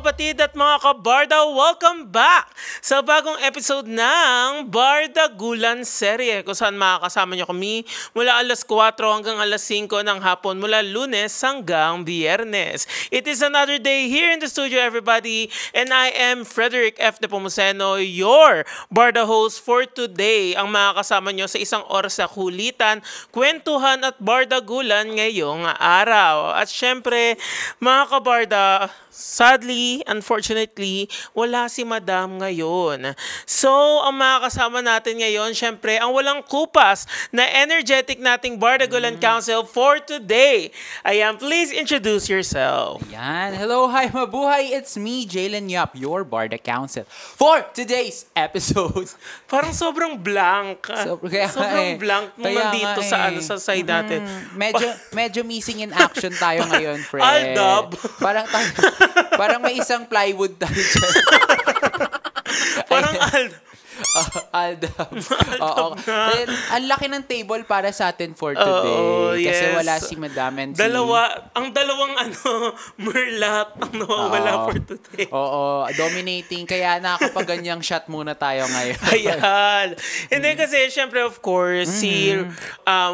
kapatid at mga kabarda, welcome back sa bagong episode ng Bardagulan Serye kung saan makakasama niyo kami mula alas 4 hanggang alas 5 ng hapon mula Lunes hanggang Biyernes. It is another day here in the studio, everybody, and I am Frederick F. Nepomuceno, your Barda host for today. Ang makakasama niyo sa isang oras sa kulitan, kwentuhan at bardagulan ngayong araw. At syempre, mga kabarda, sadly, unfortunately, wala si Madam ngayon. So, ang mga kasama natin ngayon, syempre, ang walang kupas na energetic nating Bardagulan Council for today. Ayan, please introduce yourself. Ayan. Hello, hi, mabuhay. It's me, Jalen Yap, your Barda Council for today's episode. Parang sobrang blank. Sobrang blank nung nandito sa side natin. Medyo missing in action tayo ngayon, friend. Aldab. Parang may isang plywood tayo dyan. Parang Aldab. Oo. Ang laki ng table para sa atin for today. Kasi wala si Madam and ang dalawang Merlot ang nawawala for today. Oo. Dominating. Kaya nakakapaganyang shot muna tayo ngayon. Ayan. Hindi kasi, syempre, of course,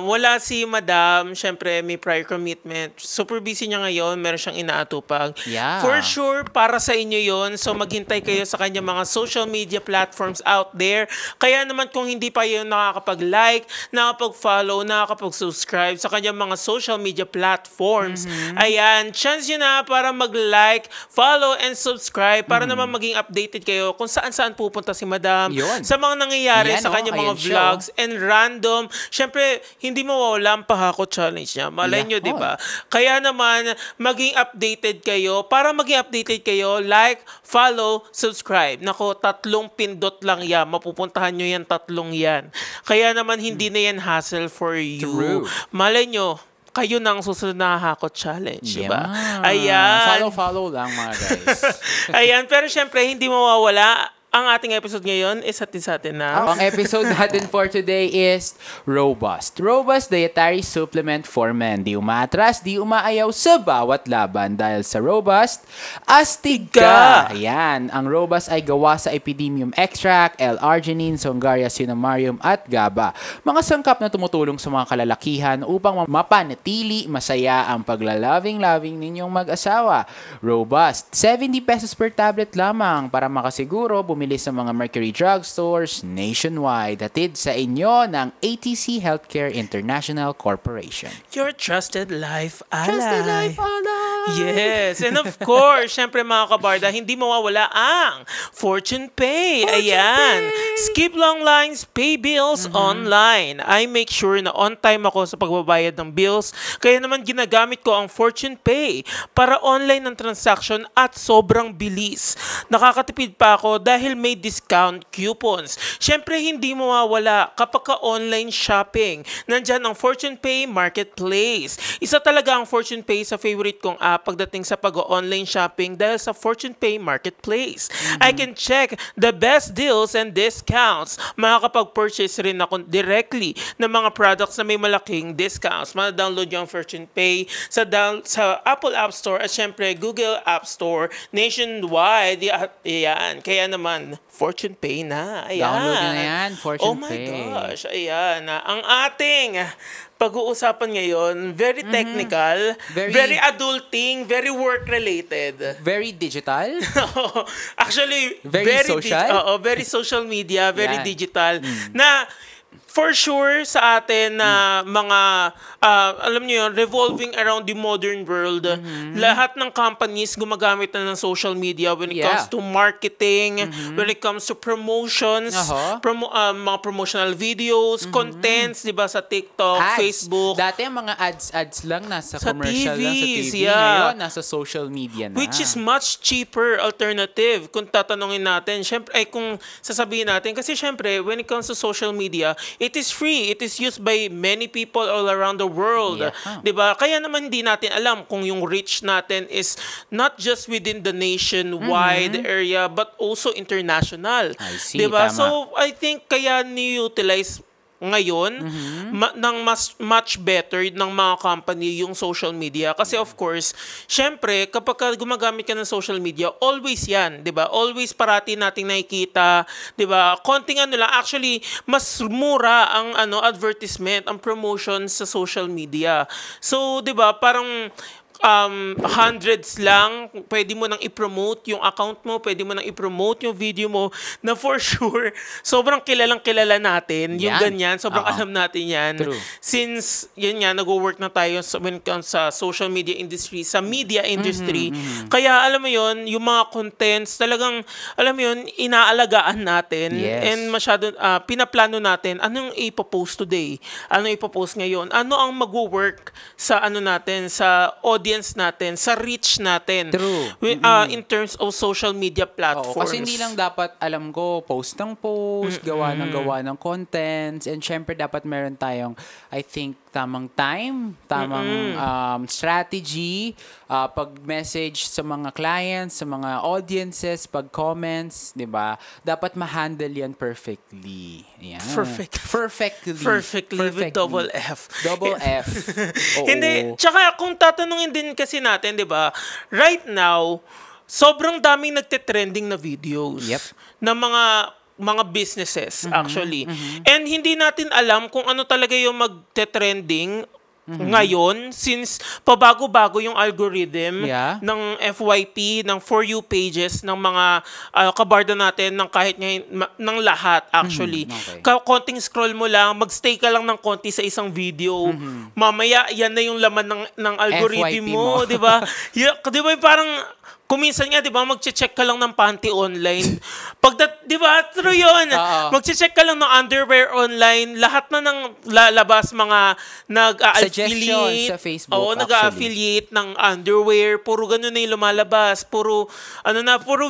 wala si Madam. Syempre, may prior commitment. Super busy niya ngayon. Meron siyang inaatupag. Yeah. For sure, para sa inyo yon. So, maghintay kayo sa kanya mga social media platforms out there. Kaya naman kung hindi pa yun nakakapag-like, nakakapag-follow, nakakapag-subscribe sa kanyang mga social media platforms, ayan, chance yun na para mag-like, follow, and subscribe para naman maging updated kayo kung saan-saan pupunta si Madam, sa mga nangyayari sa kanyang mga vlogs and random. Syempre, hindi mawawala ang pahako challenge niya. Malay nyo, di ba? Kaya naman, maging updated kayo. Para maging updated kayo, like, follow, subscribe. Nako, 3 pindot lang yan. Mapupuntahan nyo yan, 3 yan. Kaya naman hindi na yan hassle for you. True. Malay nyo, kayo na ang susunod na hakot challenge, diba? Ayan. Follow lang, mga guys. Ayan, pero syempre, hindi mawawala. Ang ating episode ngayon is atin na. Ang episode natin for today is Robust. Robust dietary supplement for men. Di umatras, di umaayaw sa bawat laban. Dahil sa Robust, astig ka! Ayan. Ang Robust ay gawa sa Epidemium extract, L-arginine, Songaria cinnamomum at GABA. Mga sangkap na tumutulong sa mga kalalakihan upang mapanatili masaya ang paglalaving-laving ninyong mag-asawa. Robust. 70 pesos per tablet lamang para makasiguro bumili sa mga Mercury drugstores nationwide. Hatid sa inyo ng ATC Healthcare International Corporation. Your trusted life ally. Trusted life ally. Yes. And of course, syempre mga kabarda, hindi mawawala ang Fortune Pay. Ayan. Skip long lines, pay bills online. I make sure na on time ako sa pagbabayad ng bills. Kaya naman ginagamit ko ang Fortune Pay para online ng transaction at sobrang bilis. Nakakatipid pa ako dahil may discount coupons. Syempre, hindi mawawala kapag ka-online shopping. Nandyan ang Fortune Pay Marketplace. Isa talaga ang Fortune Pay sa favorite kong app pagdating sa pag-online shopping dahil sa Fortune Pay Marketplace. I can check the best deals and discounts. Makakapag-purchase rin ako directly ng mga products na may malaking discounts. Ma-download yung Fortune Pay sa Apple App Store at syempre Google App Store nationwide. Ayan. Kaya naman, Fortune Pay na. Ayan. Download na yan, Fortune Pay. Oh my gosh. Ayan. Ang ating pag-uusapan ngayon, very technical, very adulting, very work-related. Very digital? Actually, very social? Very social media, very digital. Na for sure sa atin na mga, alam niyo yun, revolving around the modern world, lahat ng companies gumagamit na ng social media when it comes to marketing, when it comes to promotions, mga promotional videos, contents, di ba, sa TikTok, Facebook. Dati ang mga ads lang nasa commercial TVs, lang sa TV. Ngayon, nasa social media na. Which is much cheaper alternative kung tatanungin natin. Syempre, kung sasabihin natin, kasi syempre, when it comes to social media, it is free. It is used by many people all around the world. Diba? Kaya naman hindi natin alam kung yung reach natin is not just within the nationwide area but also international. I see, diba? tama. So, I think kaya ni-utilize ngayon ng much better ng mga company yung social media kasi of course syempre kapag gumagamit ka ng social media always yan, 'di ba? Always parati nating nakikita, 'di ba? Konting ano lang, actually mas mura ang advertisement, ang promotion sa social media. So 'di ba parang hundreds lang, pwede mo nang i-promote yung account mo, pwede mo nang i-promote yung video mo na for sure, sobrang kilala natin, yung ganyan, sobrang alam natin yan. True. Since, yun nga, nag-work na tayo when it comes sa social media industry, sa media industry. Kaya, alam mo yun, yung mga contents, talagang, alam mo yun, inaalagaan natin. Yes. And masyado, pinaplano natin, anong ipopost today? Anong ipopost ngayon? Ano ang mag-work sa natin, sa audience natin, sa reach natin. True. In terms of social media platforms. Kasi hindi lang dapat, alam ko, post ng post, gawa ng contents, and syempre dapat meron tayong, I think, tamang time, tamang strategy, pag-message sa mga clients, sa mga audiences, pag-comments, di ba? Dapat ma-handle yan perfectly. Ayan. Perfectly. With double F. Double F. Oo. Hindi, tsaka kung tatanungin din kasi natin, di ba, right now, sobrang daming nagte-trending na videos ng mga businesses actually. And hindi natin alam kung ano talaga yung magte-trending ngayon since pabago-bago yung algorithm ng FYP, ng For You pages, ng mga kabarda natin, ng kahit ngayon, ng lahat actually. Konting scroll mo lang, magstay ka lang ng konti sa isang video. Mamaya, yan na yung laman ng algorithm mo, di ba? Di ba parang kuminsan nga, di ba, magche-check ka lang ng panty online. Di ba, true yun. Magche-check ka lang ng underwear online. Lahat na ng lalabas mga nag-affiliate. Sa Facebook, nag-affiliate ng underwear. Puro ganun na yung lumalabas. Puro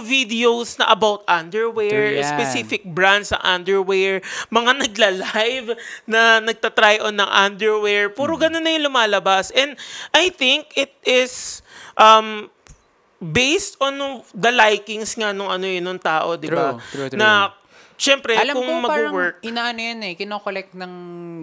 videos na about underwear. Specific brands sa underwear. Mga nagla-live na nagtatry on ng underwear. Puro ganun na yung lumalabas. And I think it is based on the likings nga nung nung tao, di ba? True. Na, syempre, alam kung ko, mag-work. Parang kino-collect ng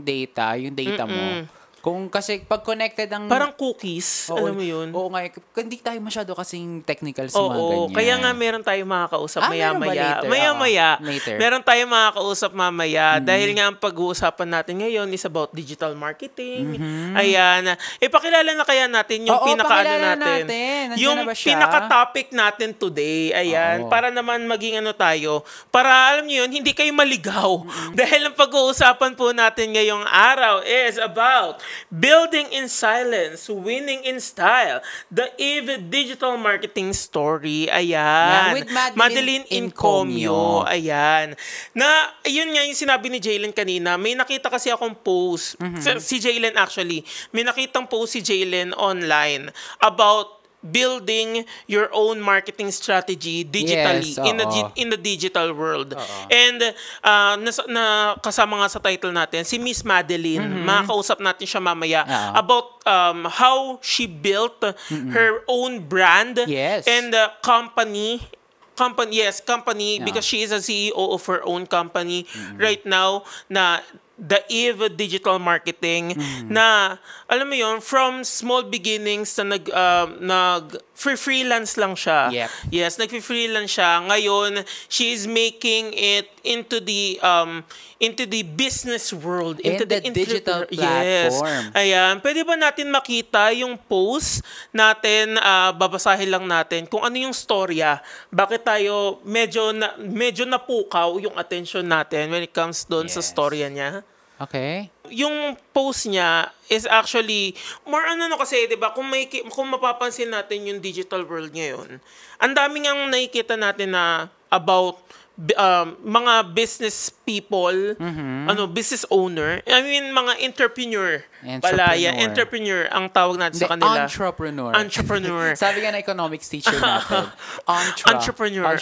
data, yung data mo. Kung kasi pag connected ang... Parang cookies, alam mo yun? Oo nga, hindi tayo masyado kasing technical sa mga ganyan. Kaya nga meron tayong makakausap maya-maya. Later. Meron tayong makakausap mamaya. Dahil nga ang pag-uusapan natin ngayon is about digital marketing. Ayan. Pakilala na kaya natin yung natin. Yung pinaka-topic natin today. Ayan. Para naman maging tayo. Para alam nyo yun, hindi kayo maligaw. Dahil ang pag-uusapan po natin ngayong araw is about building in silence, winning in style. The EVE Digital Marketing Story. Ayan. With Madeline Incomio. Ayan. Na, yun nga yung sinabi ni Jalen kanina. May nakita kasi akong post. Si Jalen actually. May nakitang post si Jalen online about building your own marketing strategy digitally in the digital world. And kasama nga sa title natin si Miss Madeline. Makakausap natin siya mamaya about how she built her own brand and company because she is a CEO of her own company right now na the EVE Digital Marketing na, alam mo yun, from small beginnings na freelance lang siya. Yes, nag-freelance siya. Ngayon, she is making it into the business world, into the digital platform. Ayan. Pwede ba natin makita yung post natin, babasahin lang natin kung ano yung storya, bakit tayo medyo napukaw yung attention natin when it comes doon sa storya niya. Okay. Yung post niya is actually more kasi, 'di ba? Kung mapapansin natin yung digital world ngayon, ang daming ang nakikita natin na about mga business people, business owner. I mean, mga entrepreneur. Entrepreneur ang tawag natin sa kanila. Entrepreneur. Sabi nga na economics teacher natin. Entrepreneur.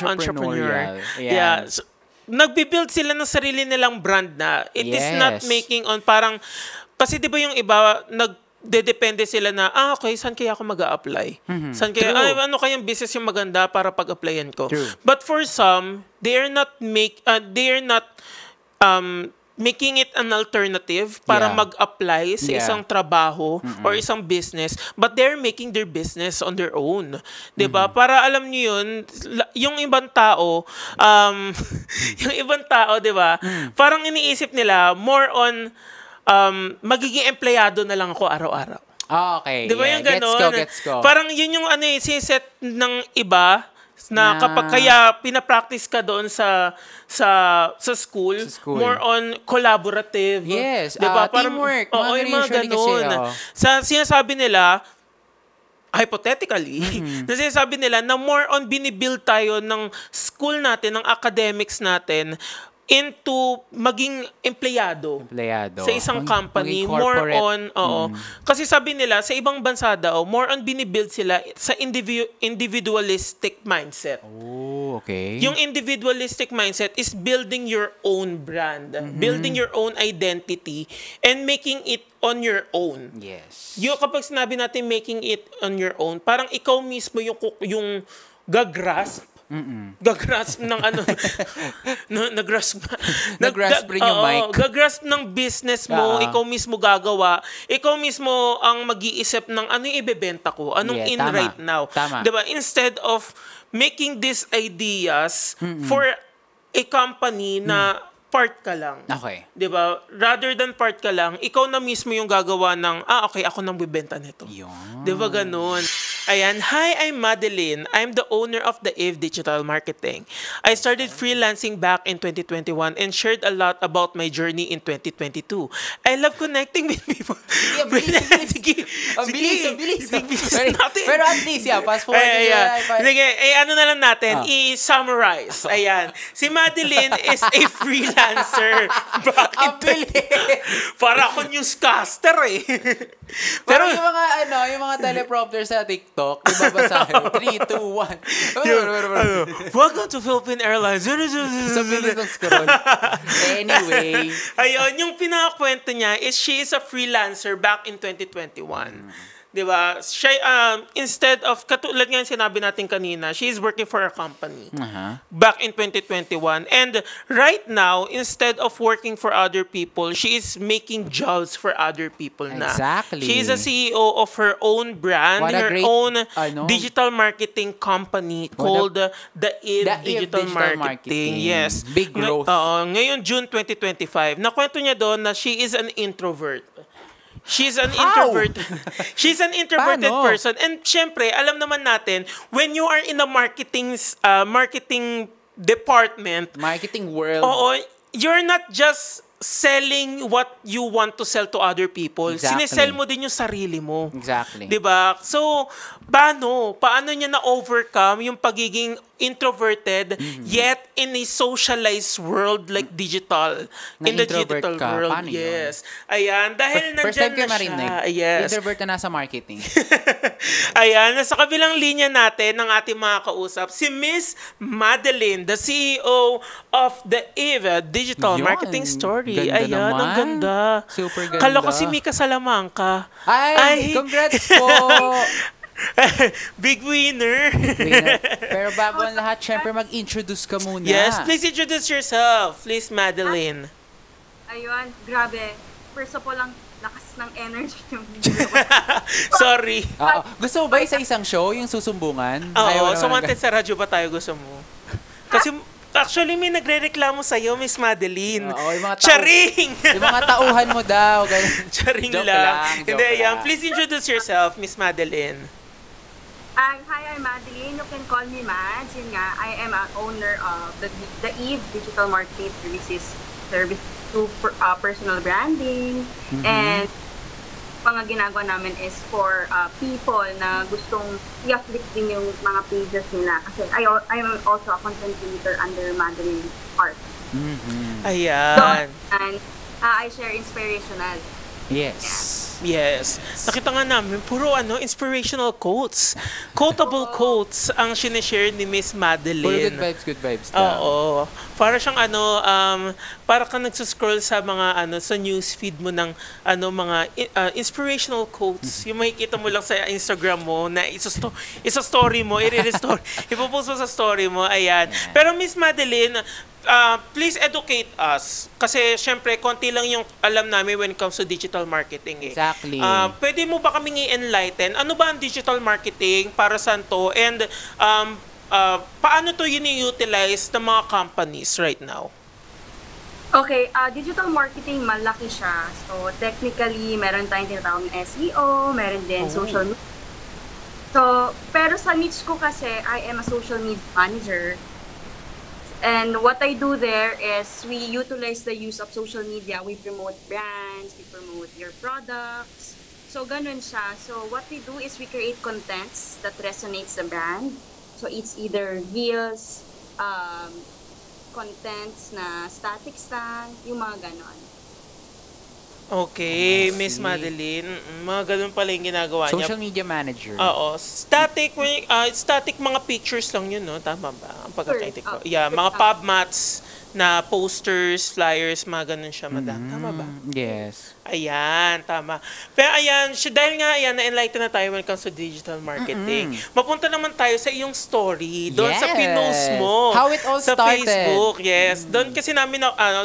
Yeah. So, nagbi-build sila ng sarili nilang brand na. It is not making on parang, kasi di ba yung iba, nagdedepende sila na, okay, saan kaya ako mag-a-apply? Saan kaya, ano kayang business yung maganda para pag-applyan ko? But for some, they are not making it an alternative para Yeah. mag-apply sa Yeah. isang trabaho or isang business, but they're making their business on their own. 'Di ba? Para alam niyo yun, yung ibang tao, yung ibang tao, 'di ba? Parang iniisip nila more on magiging empleyado na lang ako araw-araw. Okay. Di ba yeah. yung gano'n? Gets ko. Parang yun yung siset ng iba na kapag kaya pinapractice ka doon sa school, Sa school. more on collaborative. Yes, Di ba? Parang- teamwork. Oo, Mga yung mga usually kasi, ganun. oo. Sa sinasabi nila, hypothetically, na sinasabi nila na more on binibuild tayo ng school natin, ng academics natin, into maging empleyado sa isang company, Maging more corporate. on, kasi sabi nila, sa ibang bansa daw, more on binibuild sila sa individualistic mindset. Oh, okay. Yung individualistic mindset is building your own brand, building your own identity, and making it on your own. Yes. Yung kapag sinabi natin making it on your own, parang ikaw mismo yung gagrasp ng ano Nagrasp rin yung mic. gagrasp ng business mo, ikaw mismo gagawa, ikaw mismo ang mag-iisip ng ano yung ibebenta ko, anong Yeah, in tama. right now. Tama. Diba? Instead of making these ideas for a company na part ka lang. Okay. 'Di ba? Rather than part ka lang, ikaw na mismo yung gagawa ng okay, ako nang bibenta nito. Yun. 'Di ba ganun? Ayan, hi, I'm Madeline. I'm the owner of the Eve Digital Marketing. I started freelancing back in 2021 and shared a lot about my journey in 2022. I love connecting with people. Yeah, bilis. Ang bilis. natin. Pero at least, fast forward. Sige, ano na lang natin, i-summarize. Ayan. Si Madeline is a freelancer. Ang bilis. Para ako newscaster eh. Pero yung mga teleprompter sa TikTok, di ba basahin? 3, 2, 1. Welcome to Philippine Airlines. Sa bilis ng scroll. Anyway. Ayun, yung pinakakwento niya is she is a freelancer back in 2021. Diba? Siya, instead of, katulad nga yung sinabi natin kanina, she is working for a company back in 2021. And right now, instead of working for other people, she is making jobs for other people na. Exactly. She is a CEO of her own brand, What a her great, own digital marketing company called the Eve Digital Marketing. Yes. Big growth. Ngayon, June 2025, nakwento niya doon na she is an introvert. She's an introverted Paano? person. And syempre, alam naman natin, when you are in a marketing department, Marketing world. you're not just selling what you want to sell to other people. Exactly. Sinesell mo din yung sarili mo. Exactly. 'Di ba? So, paano niya na-overcome yung pagiging introverted yet in a socialized world like digital, Na in the introvert digital ka. world? Paano yun? Yes. Ayan, dahil First time nandyan ko na marinig. siya. Yes. Introvert na nasa marketing. Ayan, nasa kabilang linya natin ng ating mga kausap, si Miss Madeline, the CEO of the Eve Digital Yun. Marketing Story. Ganda Ayan, naman. ang ganda. Super ganda. Kala ko si Mika Salamanca. Ay, congrats po! Big winner. Pero bago ang lahat, syempre mag-introduce ka muna. Yes, please introduce yourself. Please, Madeline. Ayun, grabe. First of all, ang lakas ng energy yung Sorry. Gusto mo ba sa isang show, yung susumbungan? Oo, so wanted sa radyo ba tayo gusto mo? Kasi actually may nagre-reklamo sa'yo, Miss Madeline. Oo, yung mga Charing! Yung mga tauhan mo daw. Charing Joke lang. joke Hindi, ayan. lang. Please introduce yourself, Miss Madeline. Hi, I'm Madeline. You can call me Mads. Yun nga, I am an owner of the Eve Digital Marketing Service to personal branding. And mga ginagawa namin is for people na gustong i-uplift din yung mga pages nila. Kasi I'm also a content creator under Madeline Art. Ayan. And I share inspirational. Yes. Yes. Nakita nga namin, puro inspirational quotes. Quotable quotes ang sinishare ni Miss Madeline. Puro good vibes lang. Oo. Para siyang para kang nagsuscroll sa mga sa newsfeed mo ng mga inspirational quotes. Yung makikita mo lang sa Instagram mo na isa story mo, i-story. Ipopost mo sa story mo, ayan. Pero Miss Madeline, please educate us. Kasi syempre, konti lang yung alam namin when it comes to digital marketing eh. Exactly. Pwede mo ba kaming i-enlighten? Ano ba ang digital marketing? Para saan to? And paano to yuni-utilize ng mga companies right now? Okay, digital marketing, malaki siya. So, technically, meron tayong tinatawag na SEO, meron din social media. So, pero sa niche ko kasi, I am a social media manager. And what I do there is we utilize the use of social media. We promote brands, we promote your products. So, ganun siya. So, what we do is we create contents that resonates the brand. So, it's either reels, contents na static stand, yung mga ganon. Okay, Miss Madeline. Mga ganun pala yung ginagawa niya. Social media manager. Oo. Static mga pictures lang yun, no? Tama ba? Ang pagkakaintindi ko. Yeah, mga pub mats na posters, flyers, mga ganun siya, madam. Tama ba? Yes. Ayan, tama. Pero ayan, dahil nga ayan, na-enlighten na tayo when it comes to digital marketing. Mapunta naman tayo sa iyong story, doon sa pinost mo. How it all sa started. Facebook, yes. Doon kasi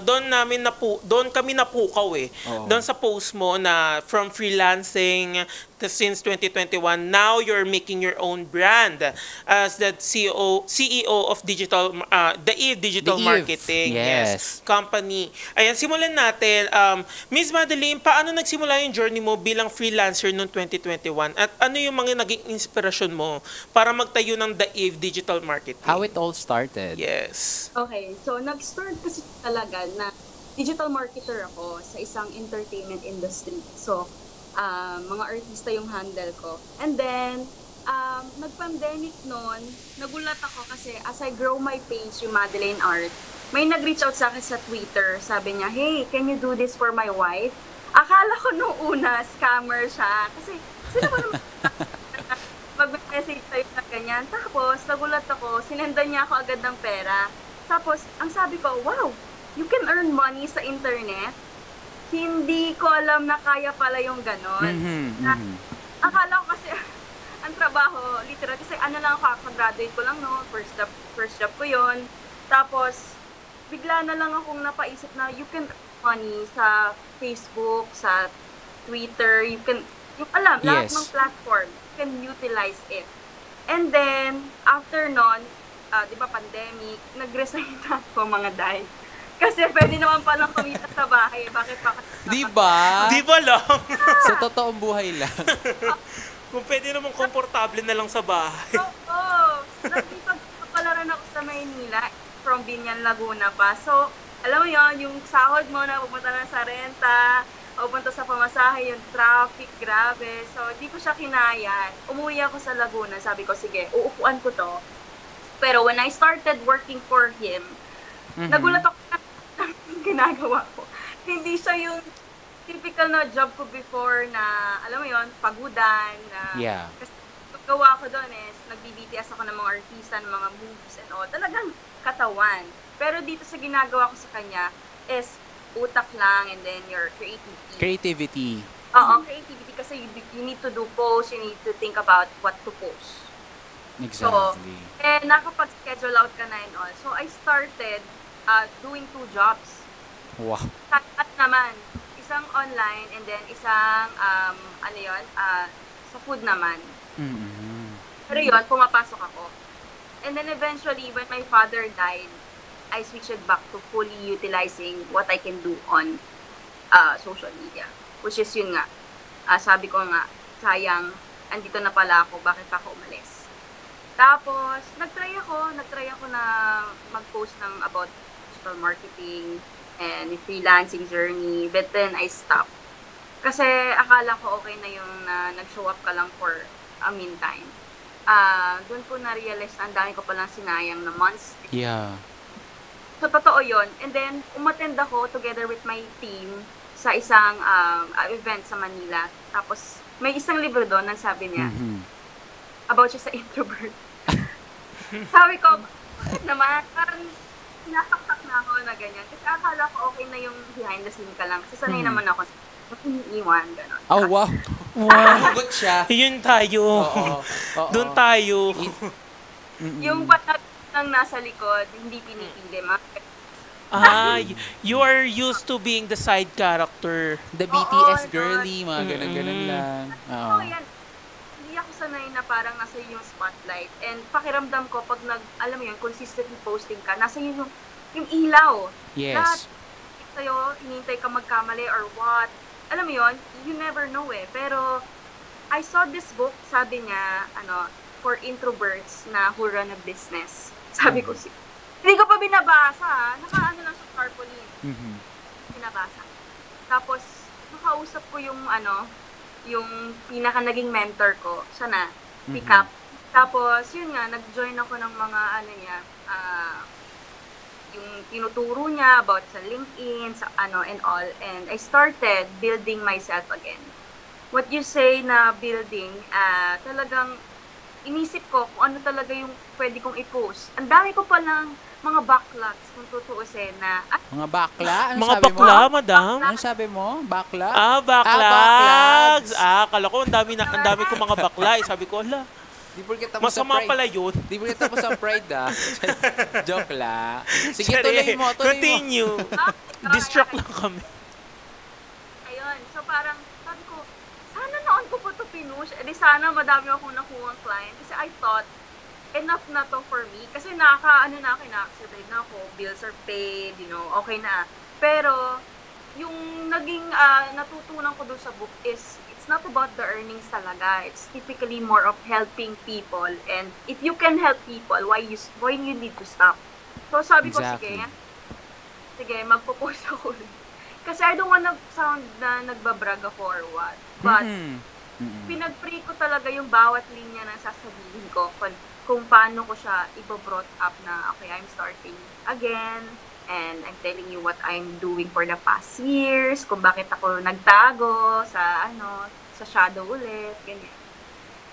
doon kami napukaw eh. Doon sa post mo na from freelancing since 2021, now you're making your own brand as the CEO of digital, the Eve Digital The Eve, Marketing yes. company. Ayan, simulan natin. Miss Madeline, paano nagsimula yung journey mo bilang freelancer noong 2021? At ano yung mga naging inspirasyon mo para magtayo ng The Eve Digital Marketing? How it all started. Yes. Okay, so nag-start kasi talaga na digital marketer ako sa isang entertainment industry. So, mga artista yung handle ko. And then, nag-pandemic noon, nagulat ako kasi as I grow my page, yung Madeline Art, may nag-reach out sa akin sa Twitter. Sabi niya, hey, can you do this for my wife? Akala ko nung una, scammer siya. Kasi, sino ba naman mag-message sa'yo na ganyan? Tapos, nagulat ako, sinendan niya ako agad ng pera. Tapos, ang sabi ko, wow, you can earn money sa internet? Hindi ko alam na kaya pala yung ganon. Akala ko kasi, ang trabaho, literal, kasi ano lang ako, kakagraduate ko lang, no? First job ko yon. Tapos, bigla na lang akong napaisip na you can earn money sa Facebook, sa Twitter, you can, yung alam, lahat ng platform, you can utilize it. And then, after nun, di ba pandemic, nag-resign na ako mga day. Kasi pwede naman palang kumita sa bahay. Bakit? Di ba? Di ba lang? Sa totoong buhay lang. Kung pwede naman komportable na lang sa bahay. Oo. Nagpapalaran ako sa Maynila from Binyan, Laguna pa. So, alam mo yun, yung sahod mo na pupunta na sa renta, pupunta sa pamasahe, yung traffic, grabe. So, di ko siya kinaya. Umuwi ako sa Laguna. Sabi ko, sige, uupuan ko to. Pero when I started working for him, nagulat ako na ginagawa ko. Hindi siya yung typical na job ko before na, alam mo yon, pagudan. Kasi gawa ko doon is, nag-BTS ako ng mga artista, ng mga moves and all. Talagang katawan. Pero dito sa ginagawa ko sa kanya is utak lang and then your creativity. Creativity. Oo, creativity kasi you need to do posts, you need to think about what to post. Exactly. So, nakapag-schedule out ka na and all. So, I started doing 2 jobs. Wow. At naman, isang online and then isang, sa food naman. Pero yun, pumapasok ako. And then eventually, when my father died, I switched back to fully utilizing what I can do on social media. Which is yun nga, sabi ko nga, sayang, andito na pala ako, bakit pa ako umalis? Tapos, nagtry ako na mag-post ng about digital marketing and freelancing journey, but then I stopped. Kasi akala ko okay na yung nag-show up ka lang for a meantime. Doon ko na-realize na ang dami ko palang sinayang na months. Yeah. So, totoo yun. And then, umattend ako together with my team sa isang event sa Manila. Tapos, may isang libro doon na sabi niya, about siya sa introvert. Sabi ko, bakit naman? Parang nasaksak na ako na ganyan. Kasi akala ko okay na yung behind the scene ka lang. Kasi sanay naman ako iniiwan, gano'n. Oh, wow. Hugot siya. Yun tayo. Oo. Doon tayo. Yung patag ng nasa likod, hindi pinipili. You are used to being the side character. The Oo, BTS no. girly, mga ganun-ganun lang. Oo. Oh, yan. Hindi ako sanay na parang nasa yung spotlight. And pakiramdam ko, pag alam mo yun, consistently posting ka, nasa yun yung ilaw. Lahat Yes. sa'yo, hinintay ka magkamali or what. Alam mo yun, you never know eh. Pero, I saw this book, sabi niya, for introverts na who run a business. Sabi ko, hindi ko pa binabasa, nakaano lang sa tarpaulin. Mhm. Binabasa. Tapos, nakausap ko yung yung pinaka naging mentor ko. Siya na, si Cap. Tapos, yun nga, nag-join ako ng mga niya, yung tinuturo niya about sa LinkedIn, sa and all. And I started building myself again. What you say na building, talagang inisip ko kung ano talaga yung pwede kong i-post. Ang dami ko palang mga backlogs kung tutuusin na Mga bakla? Ano Mga sabi bakla, mo? madam? Ano sabi mo? Bakla? Backlogs. Kala ko ang dami ko mga bakla. Sabi ko, ala, Di porket tapos sa masama Pride. pala yun. Di porket tapos sa Pride, ah. Joke la. Sige, Sorry. tuloy mo. Continue. Distract lang kami. ayun. So parang sabi ko, sana noon ko po ito pinush. Eh di sana madami akong nakuha ng client. Kasi I thought, enough na to for me. Kasi kinaka-accelerate na ako. Bills are paid, okay na. Pero, yung naging natutunan ko doon sa book is, it's not about the earnings talaga. It's typically more of helping people. And if you can help people, why you need to stop? So sabi ko, Exactly. sige, magpo-post ako. Kasi I don't wanna sound na nagbabrag ako or what. But, pinag-pray ko talaga yung bawat linya na sasabihin ko kung paano ko siya i-brought up na, okay, I'm starting again, and I'm telling you what I'm doing for the past years, kung bakit ako nagtago sa shadow ulit, ganyan.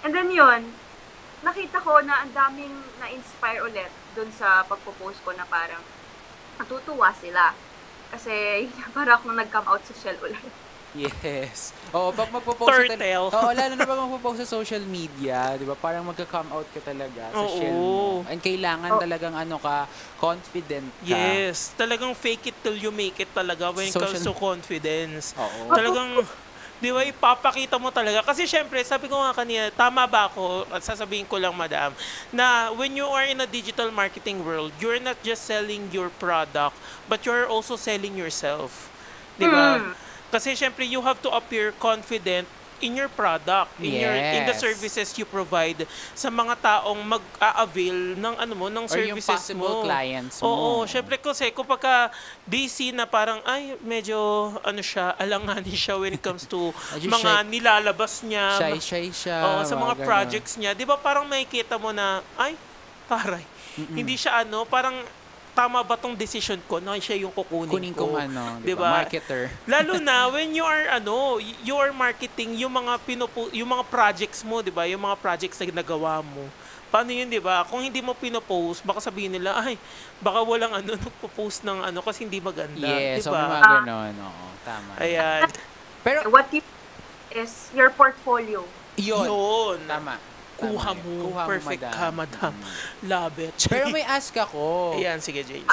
And then yun, nakita ko na ang daming na-inspire ulit dun sa pagpo-post ko na parang natutuwa sila. Kasi para akong nag-come out sa shell ulit. Yes. Oo, pag magpo-post Turtle. Oo, lalo na pag magpo-post sa social media, 'di ba? Parang magka-come out ka talaga sa Oo. shell mo. And kailangan talagang confident ka. Yes. Talagang fake it till you make it talaga when it comes to confidence. Oo. Talagang, di ba, ipapakita mo talaga. Kasi syempre, sabi ko nga kanina, tama ba ako, at sasabihin ko lang, madam, na when you are in a digital marketing world, you're not just selling your product, but you're also selling yourself. Di ba? Kasi syempre, you have to appear confident in your product, in the Yes. services you provide sa mga taong mag-a-avail ng ng Or yung services possible mo. clients mo. Oo, syempre kasi kapag they see na parang medyo alanganin siya when it comes to Medyo mga nilalabas niya. Shy siya. Oo, sa mga ganun. projects niya. 'Di ba parang makikita mo na taray. Hindi siya parang tama ba tong decision ko na siya yung kukunin Kunin ko. kong Diba? marketer. Lalo na when you are marketing yung mga yung mga projects mo, 'di ba? Yung mga projects na ginagawa mo. Paano yun, 'di ba? Kung hindi mo pino-post, baka sabihin nila, baka walang nagpo-post ng kasi hindi maganda, Yes, 'di so may ba? mga ganon. Oo, tama. Ayan. Pero, What you is your portfolio. yun. Yun. Tama. Kuha mo. Perfect ka, madam. Love it. Pero may ask ako. Ayan, sige, James.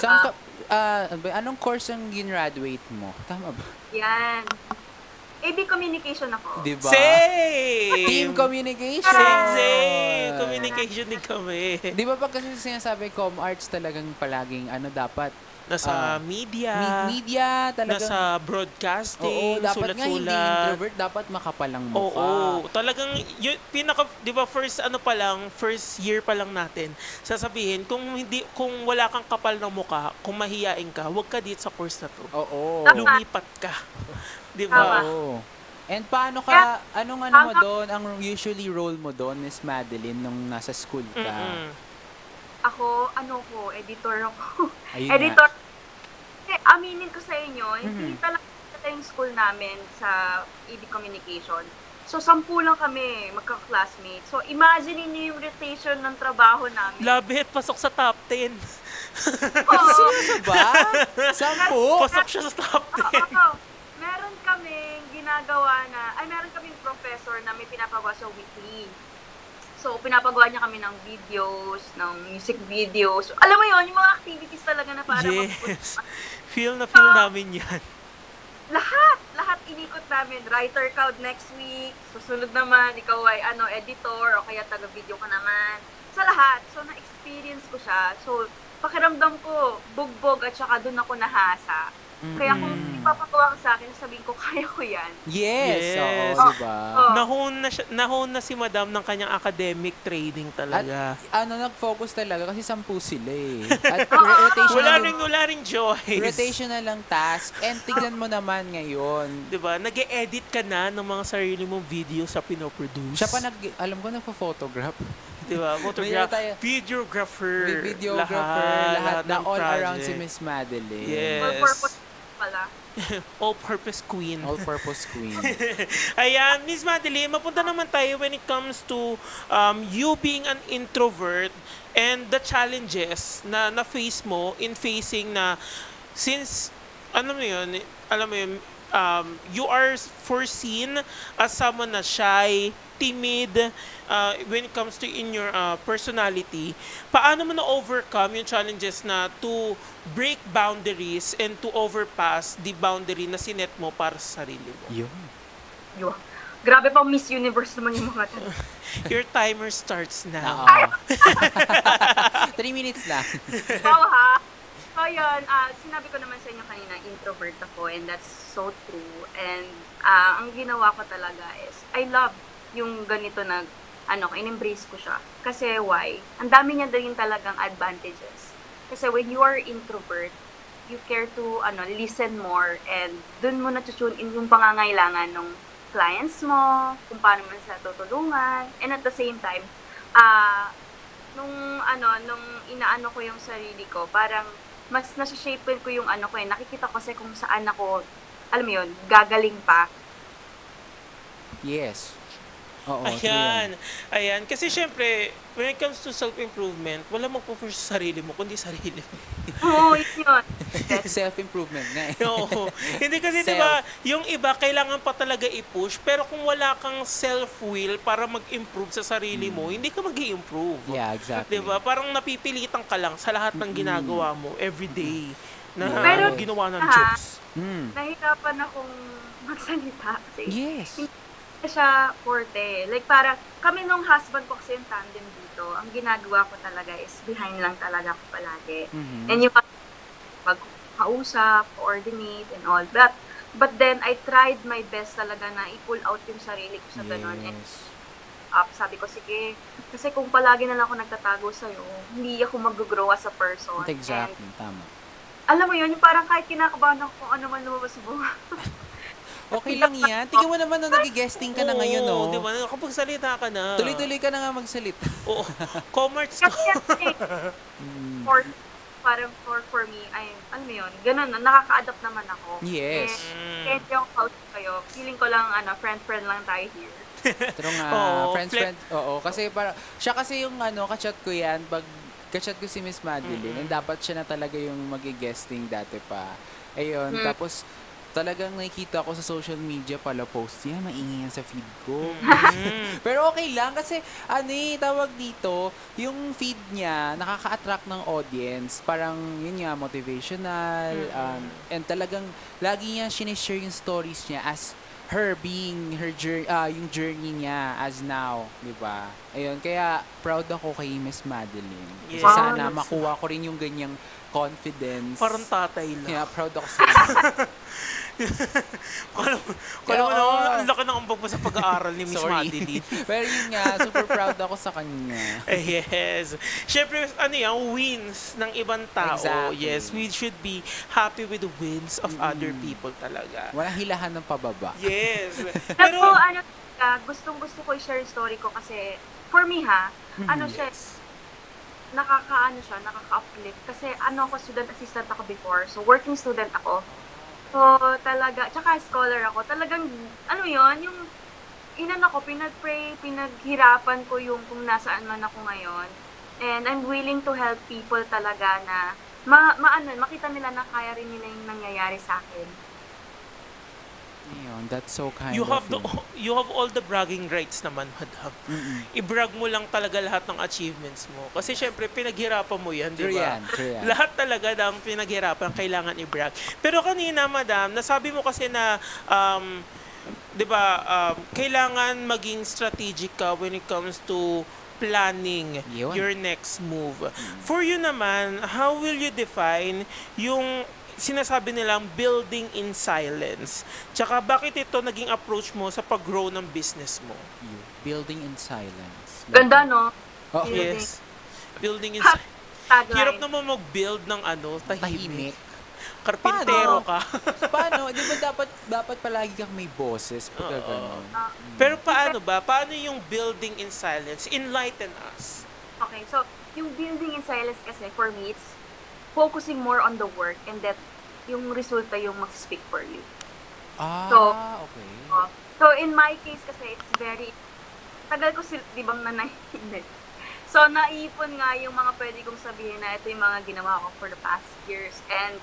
Anong course ang gin-graduate mo? Tama ba? Yan. AB communication ako. Diba? Same! Team communication. Same! Communication din kami. Di ba pag kasi sinasabi com arts talagang palaging dapat Nasa media. media talagang Nasa broadcasting. oo, dapat nga hindi sulat-sulat. introvert, dapat makapalang mukha. Oo, talagang di ba first year pa lang natin, sasabihin kung wala kang kapal ng mukha, kung mahiyain ka, huwag ka dito sa course na to. Oo. Lumipat ka. Di ba? Oo. And paano ka, anong mo doon, ang usually role mo doon, Miss Madeline, nung nasa school ka? Ako, editor ako. Ayun Editor. Kasi aminin ko sa inyo, hindi talaga yung school namin sa ED Communication. So, 10 lang kami, magka-classmates. So, imagine niyo yung rotation ng trabaho namin. Labit, pasok sa top 10. Seryoso ba? 10? Pasok siya sa top 10. Meron kaming ginagawa meron kaming professor na may pinapagawa sa weekly. So, pinapagawa niya kami ng videos, ng music videos. Alam mo yon yung mga activities talaga na para Yes. Feel na feel namin yan. Lahat inikot namin. Writer ka next week. Susunod naman, ikaw ay editor o kaya taga-video ka naman. Sa lahat. So, na-experience ko siya. So, pakiramdam ko, bugbog at saka doon ako nahasa. Kaya kung ipapagawa ka sa akin, sabihin ko, kaya ko yan. Yes. Yes. Oo, diba? Nahon na si Madam ng kanyang academic training talaga. At nag-focus talaga kasi 10 sila eh. At rotational, Wala ring choice. rotational lang task. And tignan mo naman ngayon. Diba? Nag-e-edit ka na ng mga sarili mong video sa pinoproduce. Siya pa alam ko nagpo-photograph. Diba? Photographer, videographer, lahat na ng all around si project. Miss Madeline. Yes. All-purpose pala. All-purpose queen. All-purpose queen. Ayan, Miss Madeline, mapunta naman tayo when it comes to you being an introvert and the challenges na face mo in facing na since, alam mo yun, you are foreseen as someone na shy, timid, when it comes to in your personality, paano mo na-overcome yung challenges na to break boundaries and to overpass the boundary na sinet mo para sa sarili mo? Yun. Yo. Grabe pang Miss Universe naman yung mga tanong. Your timer starts now. 3 minutes lang. Wow, ha? So, yun, sinabi ko naman sa inyo kanina, introvert ako, and that's so true. And ang ginawa ko talaga is, I love yung ganito na, in-embrace ko siya. Kasi why? Ang dami niya din talagang advantages. Kasi when you are introvert, you care to, listen more, and dun mo na-tune in yung pangangailangan ng clients mo, kung paano mo sila tutulungan, and at the same time, nung inaano ko yung sarili ko, parang mas nasa-shape ko yung nakikita ko kasi kung saan ako, alam mo yun, gagaling pa. Yes. Oo, Ayan. Kasi syempre, when it comes to self-improvement, wala magpo-push sa sarili mo, kundi sarili mo. Oo, yun. Self-improvement nga eh. Oo. Hindi kasi, di ba, yung iba, kailangan pa talaga i-push, pero kung wala kang self-will para mag-improve sa sarili mo, hindi ka mag-i-improve. Yeah, exactly. Di ba? Parang napipilitan ka lang sa lahat ng ginagawa mo everyday na Pero, ginawa ng Diyos. Nahirapan akong magsalita kasi Yes. hindi siya forte. Like, para kami nung husband ko kasi yung tandem dito, ang ginagawa ko talaga is behind lang talaga ako palagi. And yung pag-kausap, coordinate, and all that. But then, I tried my best talaga na i-pull out yung sarili ko sa ganun. And sabi ko, sige, kasi kung palagi na lang ako nagtatago sa'yo, hindi ako mag-grow as a person. Exactly, And, tama. alam mo yun, yung parang kahit kinakabahan ako kung ano man lumabas sa buha. Okay lang yan. Tingnan mo naman na nag-guesting ka na ngayon, Oo, no? di ba? Nakapagsalita ka na. Tuloy-tuloy ka na nga magsalita. Oo. Commerce to. Kasi parang for me, alam mo yun, ganun, nakaka-adapt naman ako. Yes. Kahit yung house kayo, feeling ko lang, friend lang tayo here. Pero nga, Oo, friends. Oo, kasi siya kasi yung kachat ko yan, kachat ko si Miss Madeline, and dapat siya na talaga yung mag-guesting dati pa. Ayun, tapos, talagang nakikita ko sa social media pala post niya, maingay yan sa feed ko. Pero okay lang kasi tawag dito, yung feed niya nakaka-attract ng audience, parang yun nga motivational, and talagang lagi niya sinishare yung stories niya as her being yung journey niya as now, di ba? Ayun, kaya proud ako kay Miss Madeline. Kasi Yes. sana makuha ko rin yung ganyang confidence. Parang tatay lang. Yeah, proud ako sa kanya. Kala mo naman, ang laki ng ambag mo sa pag-aaral ni Miss Madeline. Pero yun nga, super proud ako sa kanya. Yes. Siyempre, wins ng ibang tao. Exactly. Yes, we should be happy with the wins of other people talaga. Walang hilahan ng pababa. Yes. Pero, gustong-gusto ko i-share yung story ko kasi, for me nakaka-uplift. Kasi ako, student assistant ako before. So, working student ako. So, talaga, tsaka scholar ako. Talagang, yung pinag-pray, pinaghirapan ko yung kung nasaan man ako ngayon. And I'm willing to help people talaga na, makita nila na kaya rin nila yung nangyayari sa akin. Ayun, that's so kind You of have you. you have all the bragging rights naman, madam. I-brag mo lang talaga lahat ng achievements mo. Kasi syempre, pinaghirapan mo yan, di True ba? yan, true yan. Lahat talaga ng pinaghirapan, kailangan i-brag. Pero kanina, madam, nasabi mo kasi na, 'di ba, kailangan maging strategic ka when it comes to planning Yun. your next move. For you naman, how will you define yung sinasabi nilang building in silence? Tsaka bakit ito naging approach mo sa pag-grow ng business mo? Building in silence. Ganda, no? Oh, Building. Yes. Building in silence. Tagline. Hirap naman mag-build ng tahimik. tahimik. Karpintero ka. Paano? Di ba dapat palagi kang may boses pag gano'n? Pero paano ba? Paano yung building in silence? Enlighten us. Okay, so yung building in silence kasi for me, it's focusing more on the work and that yung resulta yung mag-speak for you. So, Okay. So, in my case kasi, it's very, tagal ko di bang nanahimik. So, naipon nga yung mga pwede kong sabihin na ito yung mga ginawa ko for the past years. And,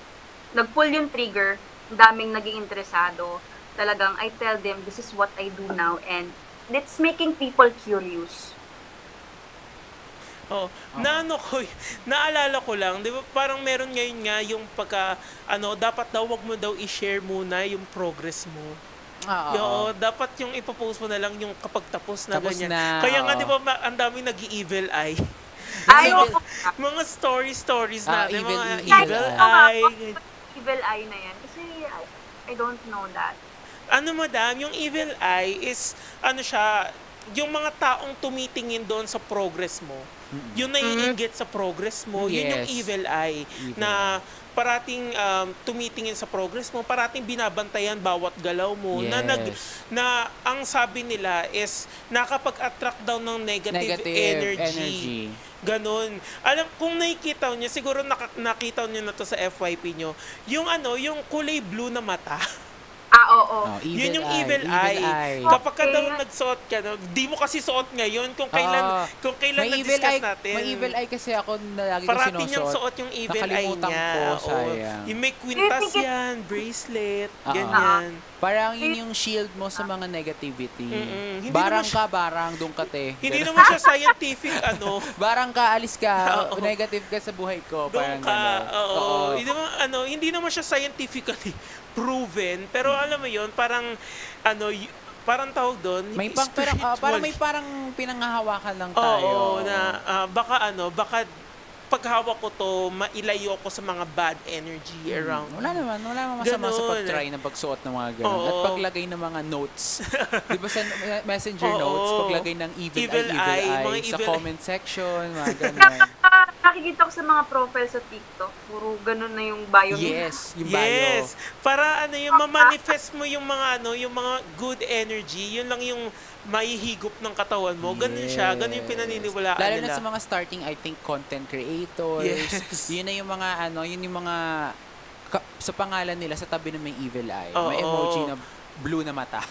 nag-pull yung trigger, ang daming naging interesado. Talagang, I tell them, this is what I do now. And, it's making people curious. Oh, naalala ko lang, 'di ba? Parang meron ngayon nga yung dapat daw wag mo daw i-share muna yung progress mo. Oo, dapat yung ipopost mo na lang yung kapag tapos na Tapos ganyan. na, Kaya nga oo. 'di ba ang daming nag-evil eye. Ay, Mga stories natin, evil- mga evil evil eye. eye. Evil eye na yan. Kasi, I don't know that. Ano madam, yung evil eye is siya, yung mga taong tumitingin doon sa progress mo. Yun naiinggit sa progress mo, yun yung Yes. evil eye na parating tumitingin sa progress mo, parating binabantayan bawat galaw mo Yes. na ang sabi nila is nakapag-attract daw ng negative energy. Ganon. Alam, kung nakikita niyo, siguro nakita niyo na to sa FYP niyo, yung kulay blue na mata. Oo. Yun yung evil eye. Kapag ka daw nagsuot ka, di mo kasi suot ngayon kung kailan na-discuss natin. May evil eye kasi ako na lagi ko Parati sinusuot. niyang suot yung evil eye Nakalimutan niya. ko, Oo. sayang. Yung may kwintas yan, bracelet, ganyan. Parang yun yung shield mo sa mga negativity. Hindi Barang naman ka, barang, doon ka te. Hindi naman siya scientific, Barang ka, alis ka, Oo. negative ka sa buhay ko. doon Parang ka. gano'n. Oo. Hindi naman siya scientifically proven, pero alam mo yun, parang parang tawag doon, May parang may parang pinanghahawakan lang tayo. Oo, na baka paghawak ko to, mailayo ko sa mga bad energy around. Wala naman masama sa Ganun. pag-try ng pagsuot ng mga ganun. Oo. At paglagay ng mga notes. Di ba sa messenger Oo. notes, paglagay ng evil Evil eye, eye, mga sa evil comment section, mga ganun. Nakikita ko sa mga profile sa TikTok, puro ganun na yung bio nila. Yes, yung bio. Yes. Para yung ma-manifest mo yung yung mga good energy, yun lang yung maihigop ng katawan mo. Ganun siya, ganun yung pinaniniwalaan Lalo nila. na sa mga starting, I think, content creators. Yes. Yun na yung mga, yun yung mga, sa pangalan nila, sa tabi na may evil eye. Oo. May emoji na blue na mata.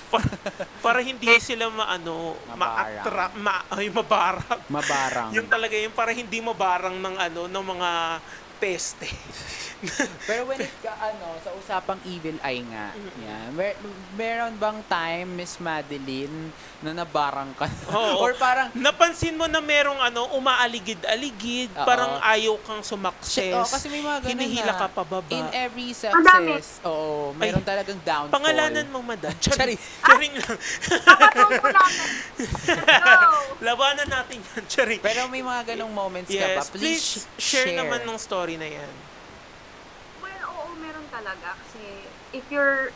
Para hindi sila ma-attract, mabarang. Mabarang. Yung talaga yung para hindi mabarang ng mga peste. Pero when it sa usapang evil eye nga, yan, meron bang time, Miss Madeline, na nabarang ka? Oo. Or parang, Napansin mo na merong umaaligid-aligid, Oo. parang ayaw kang sumakses. kasi may mga ganun hinihila na. ka pababa. In every Ang dami. success, meron talagang downfall. Pangalanan mo, madam. Charis. Charing lang. Kapatong ko natin. Go! Labanan natin yan, charing. Pero may mga ganong moments ka ba? Yes, please share naman ng story na yan. Well, oo, meron talaga. Kasi, if you're,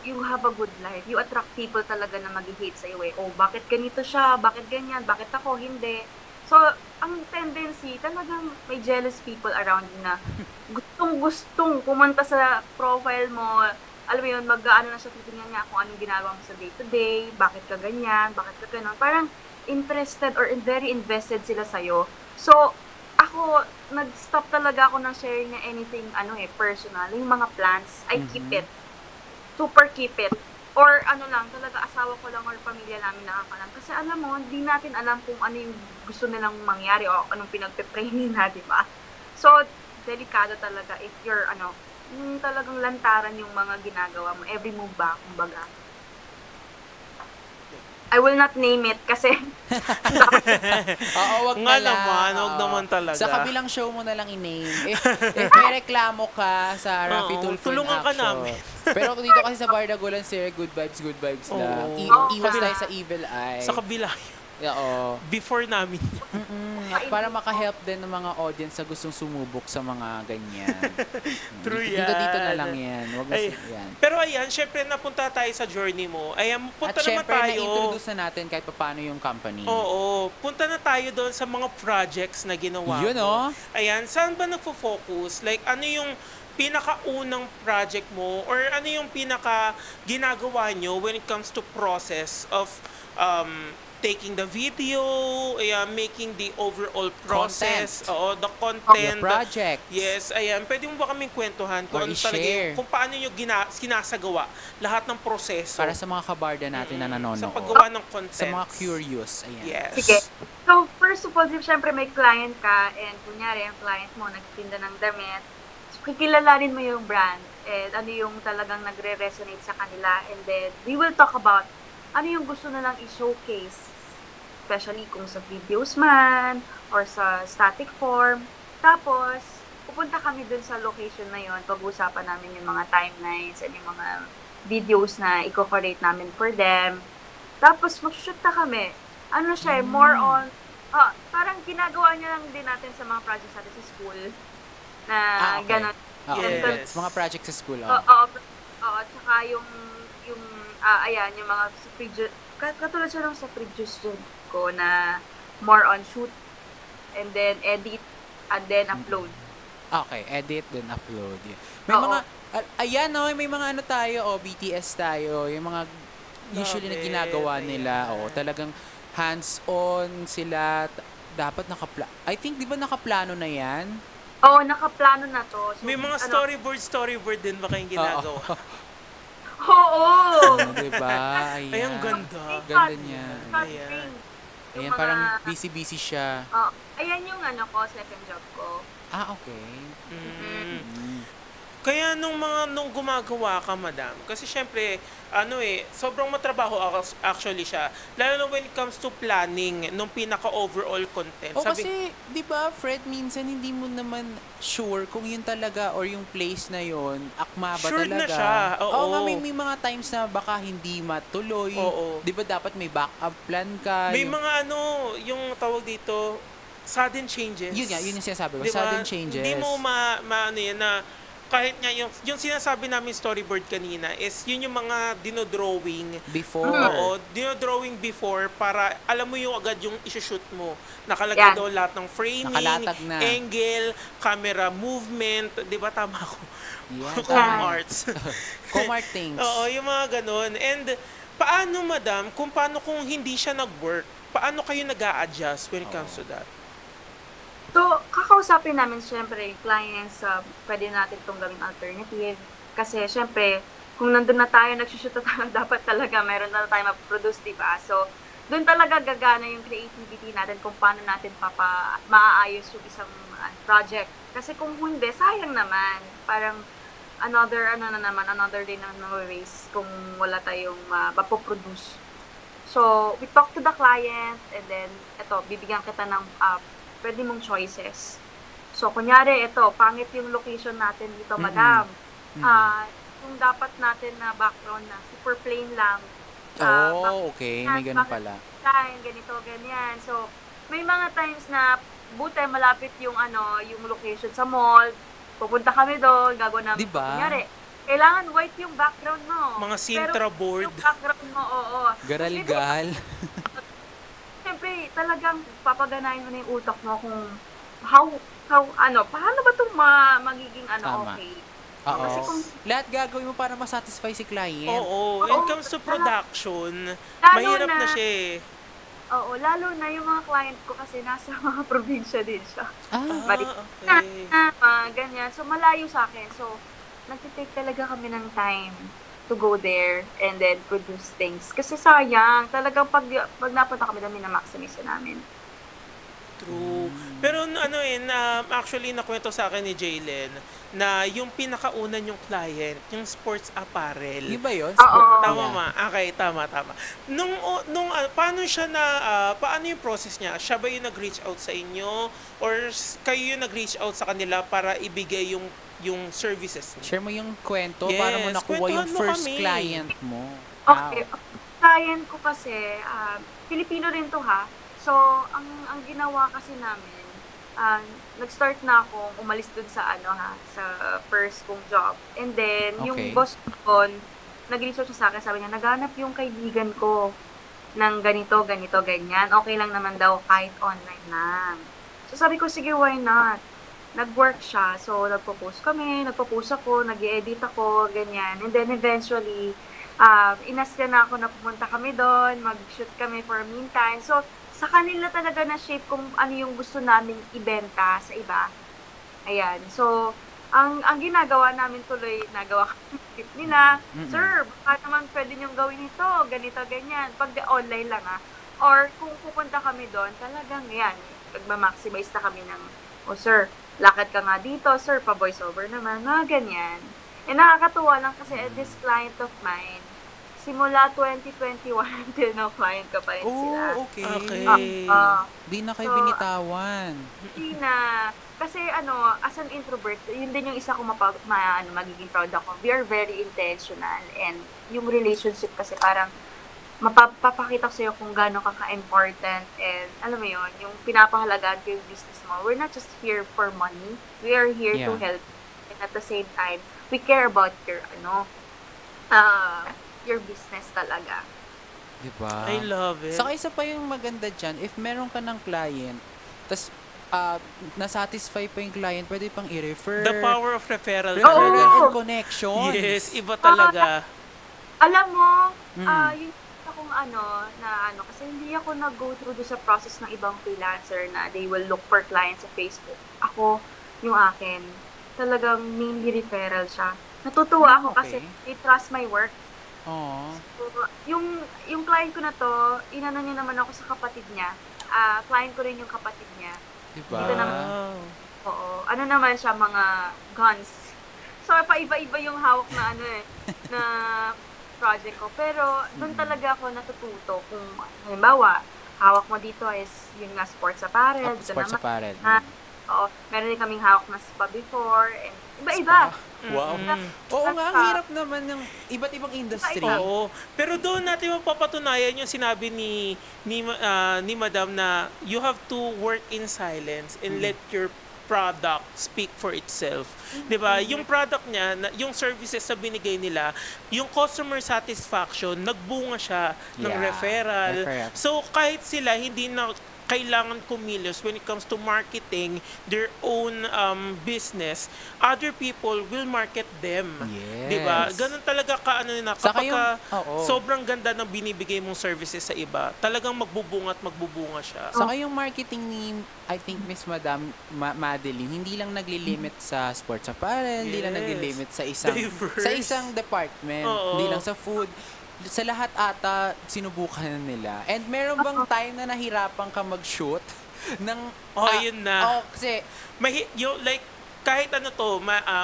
you have a good life, you attract people talaga na mag-hate sa iyo eh. Oh, bakit ganito siya? Bakit ganyan? Bakit ako? Hindi. So, ang tendency, talagang may jealous people around you na gustong pumunta sa profile mo. Alam mo yun, na siya, titingnan niya kung anong ginagawa mo sa day-to-day, bakit ka ganyan, bakit ka ganon. Parang interested or very invested sila sa'yo. So, ako, nag-stop talaga ako ng sharing na anything, personal. Yung mga plans, I keep it. Super keep it. Or talaga asawa ko lang or pamilya namin nakakalam. Kasi alam mo, hindi natin alam kung ano yung gusto nilang mangyari o anong pinagpe-pray nila, di ba? So, delikado talaga if you're, yung talagang lantaran yung mga ginagawa mo. Every move ba, kumbaga. I will not name it kasi Oo, wag Nga na lang. naman, wag Oo. naman talaga. Sa kabilang show mo na lang i-name. If may reklamo ka sa Rafi Oo, Tulfo in tulungan ka Action. namin. Pero dito kasi sa Bardagulan, sir, good vibes lang. Oo. Iwas tayo sa evil eye. Sa kabila. Oo. Before namin. At para maka-help din ng mga audience na gustong sumubok sa mga ganyan. True Dito na yan. lang yan. Wag na Ay, yan. pero ayan, syempre napunta tayo sa journey mo. Ayan, At punta naman syempre, tayo. na-introduce na natin kahit paano yung company. Oo, punta na tayo doon sa mga projects na ginawa Yun, mo. oh. Ayan, saan ba nagfo-focus? Like, ano yung pinakaunang project mo or ano yung pinaka ginagawa nyo when it comes to process of taking the video, ayan, making the overall process, oo, the content. The project. Yes, ayan. Pwede mo ba kaming kwentuhan Or kung ano talaga i-share. kung paano nyo sinasagawa lahat ng proseso Para sa mga kabarda natin na nanonood. sa paggawa ng content. Sa mga curious. Ayan. Yes. sige. So, first of all, syempre may client ka and kunyari, ang client mo nagtinda ng damit. So, kikilalanin mo yung brand and ano yung talagang nagre-resonate sa kanila. And then, we will talk about ano yung gusto na lang i-showcase. Especially kung sa videos man or sa static form. Tapos, pupunta kami dun sa location na yon. Pag-uusapan namin yung mga timelines and yung mga videos na i-curate namin for them. Tapos, mag-shoot na kami. Ano siya, more on, parang ginagawa niya lang din natin sa mga projects natin sa school. Na Okay. gano'n. Yes. Yes. Mga project sa school. Oo, at saka ayan, yung mga katulad siya lang sa previous job ko na more on shoot and then edit and then upload. Okay, edit then upload. May Oo. mga ayan no, may mga ano tayo, BTS tayo, yung mga usually na Grabe, ginagawa ayan. nila, talagang hands-on sila, dapat I think 'di ba nakaplano na 'yan? Oo, nakaplano na to. So, May mga storyboard din ba kayong ginagawa? Oo! Di ba? Ayan. Ay, ang ganda. Ganda niya. Ayan. Ayan, parang busy-busy siya. Ayan yung second job ko. Okay. Kaya nung gumagawa ka, madam, kasi syempre, sobrang matrabaho actually siya. Lalo na when it comes to planning nung pinaka-overall content. Kasi, di ba, Fred, minsan hindi mo naman sure kung yun talaga or yung place na yun, akma ba Sure talaga? na siya, oo. nga, may mga times na baka hindi matuloy. Oo. Di ba dapat may backup plan ka? may mga yung tawag dito, sudden changes. Yun nga, yun yung sinasabi ko. Diba? Sudden changes. Hindi mo ano yan na kahit nga yung sinasabi namin storyboard kanina is yun yung mga dinodrawing Before. Oo, dinodrawing before para alam mo yung agad yung isushoot mo. Nakalagay doon lahat ng framing, Nakalatag na. angle, camera movement, 'di ba tama ko? Yan, Comarts. Comart things. Oo, yung mga ganun. And paano, madam, kung hindi siya nag-work, paano kayo nag-a-adjust when it comes to that? So, kakausapin namin syempre yung clients pwede natin itong gawing alternative. Kasi syempre, kung nandun na tayo, nagsushoot na tayo, dapat talaga meron na tayo maproduce, di ba? So, doon talaga gagana yung creativity natin kung paano natin maaayos yung isang project. Kasi kung hindi, sayang naman. Parang another day na waste kung wala tayong mapoproduce. So, we talk to the client and then, bibigyan kita ng pwede mong choices. So, kunyari, pangit yung location natin dito, madam. Yung dapat natin na background na super plain lang. Okay. May ganun pala. Ganito, ganyan. So, may mga times na buti malapit yung location sa mall. Pupunta kami doon, gagawin namin. Diba? Kunyari, kailangan white yung background mo. Mga Sintra Pero board. yung background mo, oo. Garalgal. Siyempre, talagang papaganahin mo na yung utak mo kung paano ba itong magiging Tama. okay. Oo. Kasi kung Lahat gagawin mo para masatisfy si client. Oo, when it comes to production, Lalo mahirap na na- siya eh. Oo, lalo na yung mga client ko kasi nasa mga probinsya din siya. Okay. Ganyan. So, malayo sa akin. So, nagtitake talaga kami ng time to go there and then produce things. Kasi sayang, talagang pag napunta kami doon, minamaximize namin. True. Pero actually nakwento sa akin ni Jaylen na yung pinakaunan yung client, yung sports apparel. Di ba yun? Oo. Tama Yeah. ma. Okay, tama. Paano siya paano yung process niya? Siya ba yung nag-reach out sa inyo or kayo yung nag-reach out sa kanila para ibigay yung services niyo? Share mo yung kwento para mo Yes, nakuha yung kwentuhan mo first kami. client mo. Okay. Client ko kasi, Filipino rin to ha. So, ang ginawa kasi namin, nag-start na akong umalis dun sa sa first kong job. And then, Okay. yung boss ko, nag-research siya sa akin, sabi niya, naghanap yung kaibigan ko ng ganito, ganyan. Okay lang naman daw kahit online lang. So, sabi ko, sige, why not? Nag-work siya. So, nagpo-post ako, nag-edit ako, ganyan. And then, eventually, inasya na ako na pumunta kami doon, mag-shoot kami for a meantime. So, sa kanila talaga na shape kung ano yung gusto naming ibenta sa iba. Ayan. So, ang ginagawa namin tuloy, nagawa kami tip nila, Sir, baka naman pwede niyong gawin ito, ganito, ganyan. Pag online lang Or kung pupunta kami doon, talagang yan, nagma-maximize na kami ng, sir, lakad ka nga dito, sir, pa-voice over naman, ganyan. Nakakatuwa lang kasi this client of mine, simula 2021 until now, client ko pa rin sila. Okay. Okay. Di na kayo So, binitawan. Hindi na. Kasi as an introvert, yun din yung isa kong magiging proud ako. We are very intentional and yung relationship kasi parang mapapakita ko sa'yo kung gaano ka-important and alam mo yun, yung pinapahalagaan ko yung business mo. We're not just here for money. We are here to help. And at the same time, we care about your business talaga. Diba? I love it. Saka isa pa yung maganda dyan, if meron ka ng client, tas nasatisfy pa yung client, pwede pang i-refer. The power of referral. Referral Oo. and connections. Yes, iba talaga. Alam mo, yung akong kasi hindi ako nag-go through do sa process ng ibang freelancer na they will look for clients sa Facebook. Ako, yung akin, talagang mainly referral siya. Natutuwa ako kasi they trust my work. Oh. So, yung client ko na to, inano niya naman ako sa kapatid niya. Client ko rin yung kapatid niya. Diba? Dito naman, oo. Ano naman siya, mga guns. So, paiba-iba yung hawak na na project ko. Pero, doon talaga ako natututo kung, halimbawa, hawak mo dito is, yun nga, sports apparel. Sports apparel. Oo. Meron din kaming hawak na spa before. And iba-iba. Wow. Oo nga, ang hirap naman ng iba't ibang industry. Oo. Pero doon natin mapapatunayan yung sinabi ni Madam na you have to work in silence and let your product speak for itself. 'Di ba? Yung product niya, yung services na binigay nila, yung customer satisfaction, nagbunga siya ng referral. So kahit sila hindi na kailangan kumilos when it comes to marketing their own business, other people will market them. Yes. 'Di ba? Ganun talaga na Saka kapag sobrang ganda ng binibigay mong services sa iba, talagang magbubunga siya. Saka yung marketing ni, I think, Miss Madam Madeline, hindi lang naglilimit sa sports apparel, hindi lang naglilimit sa isang department, hindi lang sa food. Sa lahat ata, sinubukan nila. And meron bang time na nahirapan ka mag-shoot ng... yun na. Kasi... kahit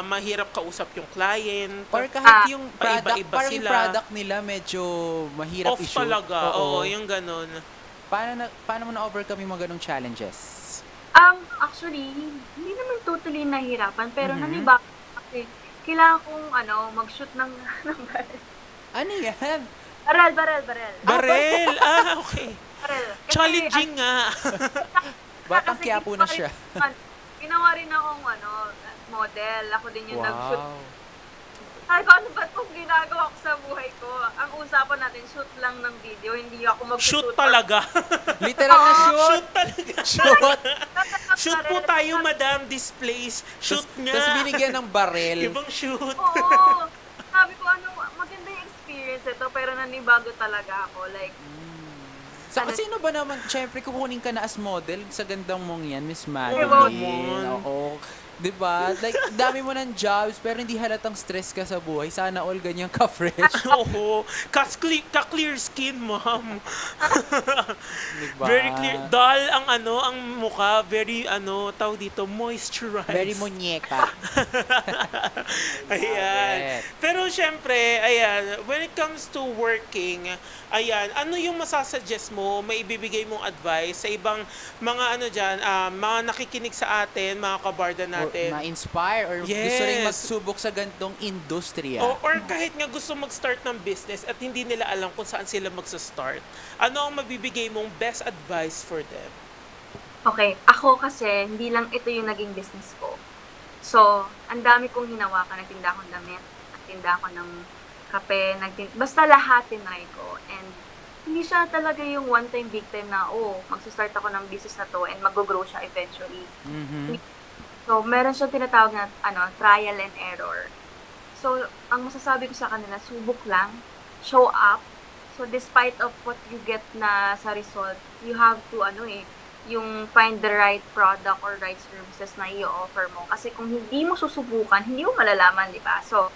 mahirap kausap yung client. Or kahit yung product, paiba-iba parang sila. yung product nila medyo mahirap Off i-shoot. talaga. Oo, yung ganun. Paano mo na-overcome yung mga ganong challenges? Actually, hindi naman totally nahirapan, pero nanibago kasi kailangan kong mag-shoot ng Ano yan? Barel. Barel! Okay. Barel. Kasi, Challenging nga. Batang Quiapo na siya. Ginawa rin akong model. Ako din yung nag-shoot. Wow. Sabi ko, ano ba itong ginagawa ko sa buhay ko? Ang usapan natin, shoot lang ng video. Hindi ako mag-shoot. Shoot talaga. Literal na shoot. Shoot talaga. Shoot. Shoot po tayo, Madam. Displays. Shoot nga. Tapos binigyan ng barel. Ibang shoot. Oo. Sabi ko, maganda yung experience ito, pero nanibago talaga ako. Like, Sino ba naman, syempre kukunin ka na as model sa gandang mong yan, Miss Diba? Madeline. Oo. Diba? Like, dami mo ng jobs, pero hindi halatang stress ka sa buhay. Sana all ganyan ka-fresh. Oo. Ka-clear skin, ma'am. Diba? Very clear. Dull ang mukha. Very, tawag dito, moisturized. Very muñeca. Ayan. Pero syempre, ayan, when it comes to working, ayan, ano yung masasuggest mo, may ibibigay mong advice sa ibang mga mga nakikinig sa atin, mga kabarda natin? Ma-inspire or gusto rin magsubok sa gantong industriya. Or kahit nga gusto mag-start ng business at hindi nila alam kung saan sila magsa-start. Ano ang mabibigay mong best advice for them? Okay, ako kasi, hindi lang ito yung naging business ko. So, ang dami kong hinawakan. Nagtinda akong damit, nagtinda ako ng kape, basta lahat tinry ko. And hindi siya talaga yung one-time, big time na, magsa-start ako ng business na to and mag-grow siya eventually. Mm-hmm. So, meron siyang tinatawag na trial and error. So, ang masasabi ko sa kanila, subok lang, show up. So, despite of what you get na sa result, you have to, yung find the right product or right services na i-offer mo. Kasi kung hindi mo susubukan, hindi mo malalaman, di ba? So,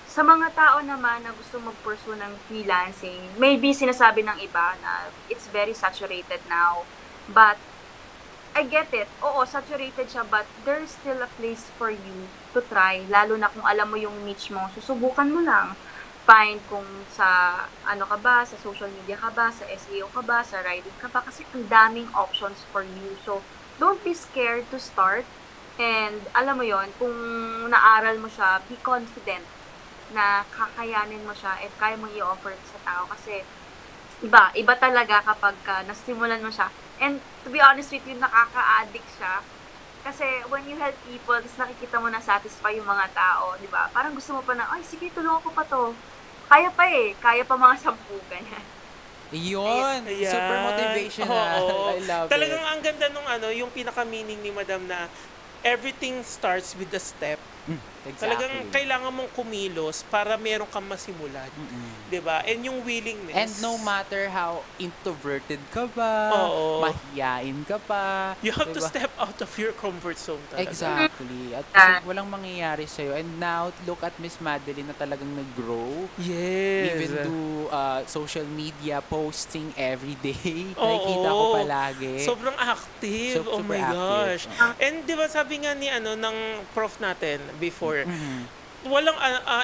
sa mga tao naman na gusto mag-pursue ng freelancing, maybe sinasabi ng iba na it's very saturated now. But, I get it. Oo, saturated siya, but there's still a place for you to try. Lalo na kung alam mo yung niche mo, susubukan mo lang. Find kung sa ka ba, sa social media ka ba, sa SEO ka ba, sa writing ka ba, kasi ang daming options for you. So, don't be scared to start. And alam mo yon, kung naaral mo siya, be confident na kakayanin mo siya at kaya mong i-offer sa tao. Kasi iba talaga kapag nasimulan mo siya. And to be honest with you, nakaka-addict siya. Kasi when you help people, tapos nakikita mo na satisfy yung mga tao, di ba? Parang gusto mo pa na, ay sige, tulungan ko pa to. Kaya pa kaya pa mga 10, ganyan. Yun! Ayan. Super motivational. Oo. I love Talagang it. ang ganda nung yung pinaka-meaning ni Madam na everything starts with a step. Exactly. Talagang kailangan mong kumilos para meron kang masimulan. 'Di ba? And yung willingness. And no matter how introverted ka ba, mahiyain ka pa, you have to diba? step out of your comfort zone talaga. Exactly. At kasi walang mangyayari sa'yo. And now, look at Miss Madeline na talagang nag-grow. Yes. Even do social media posting every day. Nakikita ko palagi. Sobrang active. Oh my gosh. And 'di ba sabi nga ni ng prof natin before, walang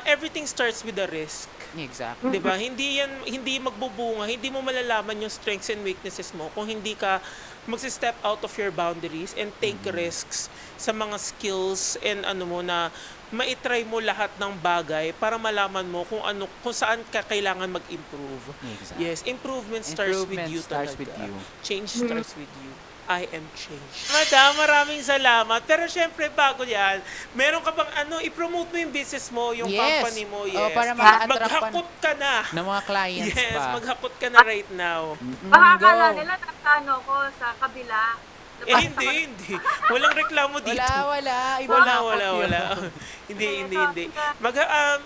everything starts with a risk. Exactly. 'Di ba? Hindi magbubunga, hindi mo malalaman yung strengths and weaknesses mo kung hindi ka magsi-step out of your boundaries and take risks sa mga skills and mo na mai-try mo lahat ng bagay para malaman mo kung saan ka kailangan mag-improve. Exactly. Yes, improvement starts with you starts talaga. with you. Change starts with you. I am changed. Madam, maraming salamat. Pero syempre, bago yan, meron ka bang i-promote mo yung business mo, yung company mo, yes. Para ma-attract maghakot ka na. ng mga clients Yes, pa. maghakot ka na right now. Baka akala nila ko sa kabila. Hindi. Walang reklamo dito. Wala. Ibang Wala. Hindi.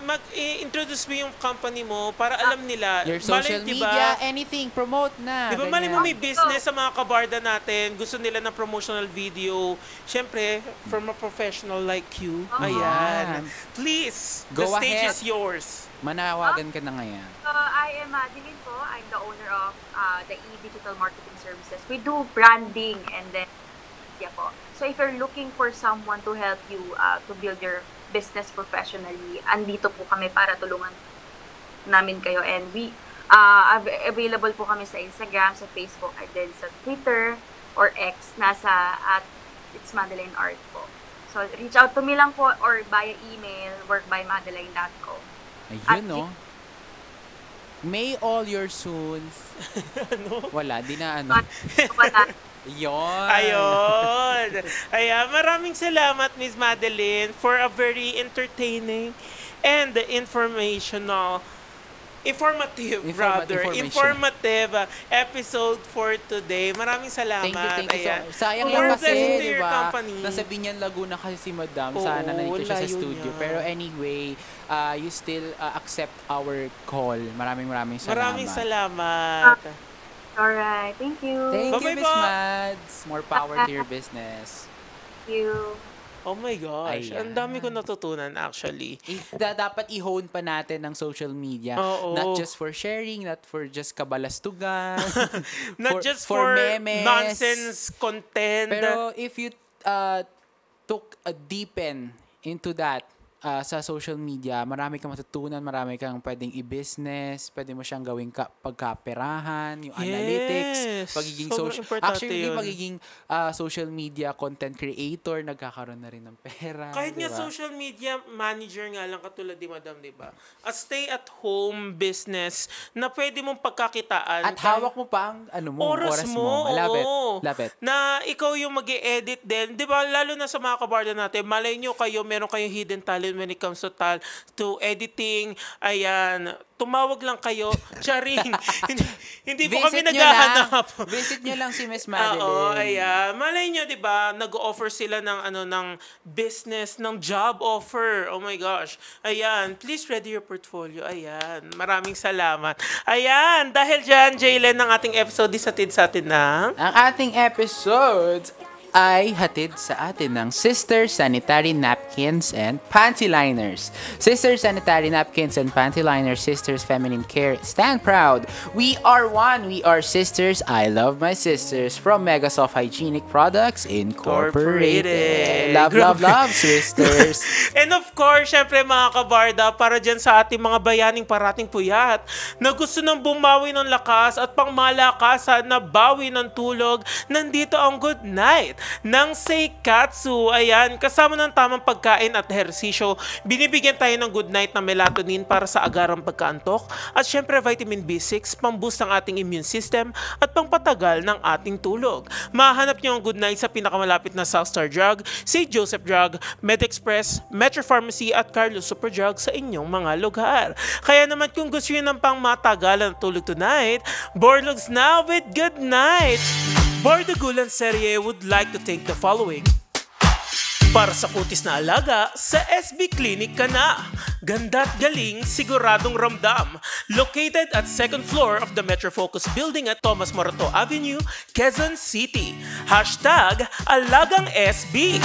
Mag-introduce mo yung company mo para alam nila. Your social media, anything, promote na. Di ba, mali mo may business sa mga kabarda natin, gusto nila ng promotional video. Siyempre, from a professional like you, ayan. Please, the Go stage ahead. is yours. Manawagan ka na ngayon. I am Madeline po. I'm the owner of the E-Digital Marketing Services. We do branding and then po. So if you're looking for someone to help you to build your business professionally, andito po kami para tulungan namin kayo. And we available po kami sa Instagram, sa Facebook, and then sa Twitter or X. Nasa at It's Madeline Art po. So reach out to me lang po or via email, workbymadeline.com. Ayun, no? May all your soons. Wala, di na Wala. Ayun. Ayan, maraming salamat, Miss Madeline, for a very entertaining and informative episode for today. Maraming salamat. Thank you. Ayan. Sayang More lang kasi, blessings to di your ba? company. Nasa Binyan, Laguna kasi si Madam. Oo, Sana nandito siya sa layo studio. niya. Pero anyway, you still accept our call. Maraming salamat. Maraming salamat. Alright, thank you. Thank you, Bye-bye Miss po. Mads. More power to your business. Thank you. Oh my gosh. Ayan. Ang dami ko natutunan actually. Dapat i-hone pa natin ng social media. Oo. Not just for sharing, not for just kabalastugan. Not just for memes. nonsense content. Pero if you took a deepen into that sa social media, marami kang matutunan, marami kang pwedeng i-business, pwede mo siyang gawing pagkaperahan, yung analytics, pagiging sobrang importante actually yun. magiging social media content creator, nagkakaroon na rin ng pera. Kahit nga diba? social media manager nga lang katulad ni Madam, di ba? A stay-at-home business na pwede mong pagkakitaan. At hawak mo pa ang oras mo. Oo. Lapit. Na ikaw yung mag-i-edit din. Di ba? Lalo na sa mga kabarda natin, malay nyo kayo, meron kayong hidden talent when it comes to editing. Ayan. Tumawag lang kayo. Charing. hindi po kami naghahanap. Visit nyo lang si Miss Madeline. Oo, ayan. Malay nyo, di ba, nag-offer sila ng, ng business, ng job offer. Oh my gosh. Ayan. Please ready your portfolio. Ayan. Maraming salamat. Ayan. Dahil dyan, Jaylen, ang ating episode is hatid sa atin ng... Ang ating episode ay hatid sa atin ng Sister Sanitary Napkins and Panty Liners. Sister Sanitary Napkins and Panty Liners, Sisters Feminine Care, stand proud. We are one. We are sisters. I love my sisters. From Megasoft Hygienic Products Incorporated. Love, love, love, sisters. And of course, syempre mga kabarda, para dyan sa ating mga bayaning parating puyat na gusto nang bumawi ng lakas at pangmalakasan na bawi ng tulog, nandito ang Good Night ng Seikatsu. Ayan, kasama ng tamang pagkain at ehersisyo, binibigyan tayo ng Good Night na melatonin para sa agarang pagkaantok at syempre vitamin B6, pang-boost ng ating immune system at pangpatagal ng ating tulog. Mahanap niyo ang Good Night sa pinakamalapit na South Star Drug, St. Joseph Drug, MedExpress, Metro Pharmacy at Carlos Superdrug sa inyong mga lugar. Kaya naman kung gusto niyo ng pang-matagalan na tulog tonight, Borlogs now with Good Night! Bardagulan Serye would like to thank the following. Para sa kutis na alaga, sa SB Clinic ka na. Ganda't galing, siguradong ramdam. Located at second floor of the Metro Focus Building at Tomas Morato Avenue, Quezon City. Hashtag Alagang SB.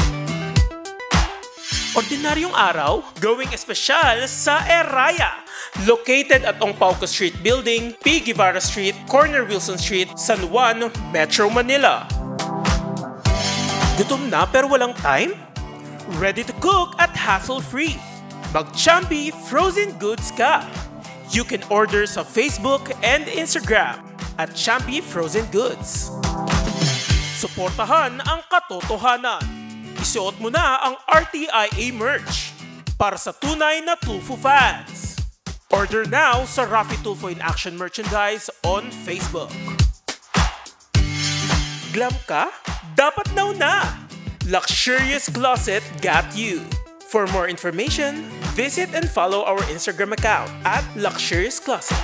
Ordinaryong araw, gawing espesyal sa Eraya. Located at Ongpauco Street Building, P. Guevara Street, Corner Wilson Street, San Juan, Metro Manila. Gutom na pero walang time? Ready to cook at hassle-free. Mag-Champi Frozen Goods ka. You can order sa Facebook and Instagram at Champi Frozen Goods. Suportahan ang katotohanan. Isuot mo na ang RTIA merch para sa tunay na Tulfo fans. Order now sa Rafi Tulfo in Action merchandise on Facebook. Glam ka? Dapat now na! Luxurious Closet got you. For more information, visit and follow our Instagram account at Luxurious Closet.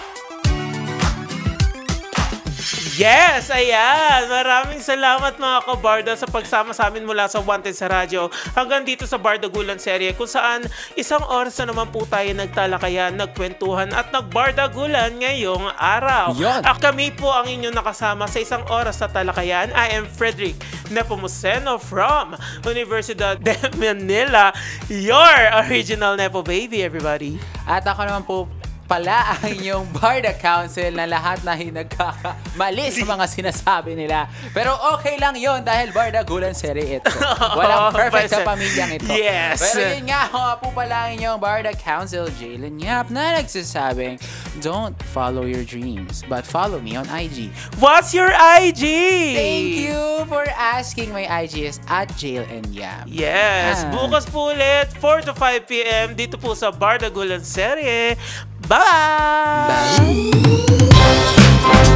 Yes! Ayan! Maraming salamat mga kabarda sa pagsama sa amin mula sa Wanted sa Radyo hanggang dito sa Bardagulan Serye kung saan isang oras na naman po tayo nagtalakayan, nagkwentuhan at nagbardagulan ngayong araw. Yon. At kami po ang inyong nakasama sa isang oras sa talakayan. I am Frederick Nepomuceno from Universidad de Manila, your original Nepo baby, everybody. At ako naman po pala ang inyong Barda Council na lahat na nagkakamali sa mga sinasabi nila. Pero okay lang yon dahil Bardagulan Serye ito. Walang perfect sa pamilyang ito. Yes. Pero yun nga, ako po pala ang inyong Barda Council, Jalen Yap, na nagsasabing, don't follow your dreams, but follow me on IG. What's your IG? Thank you for asking. My IG is at Jalen Yap. Yes. Bukas po ulit, 4 to 5 p.m. dito po sa Bardagulan Serye. Bye! Bye!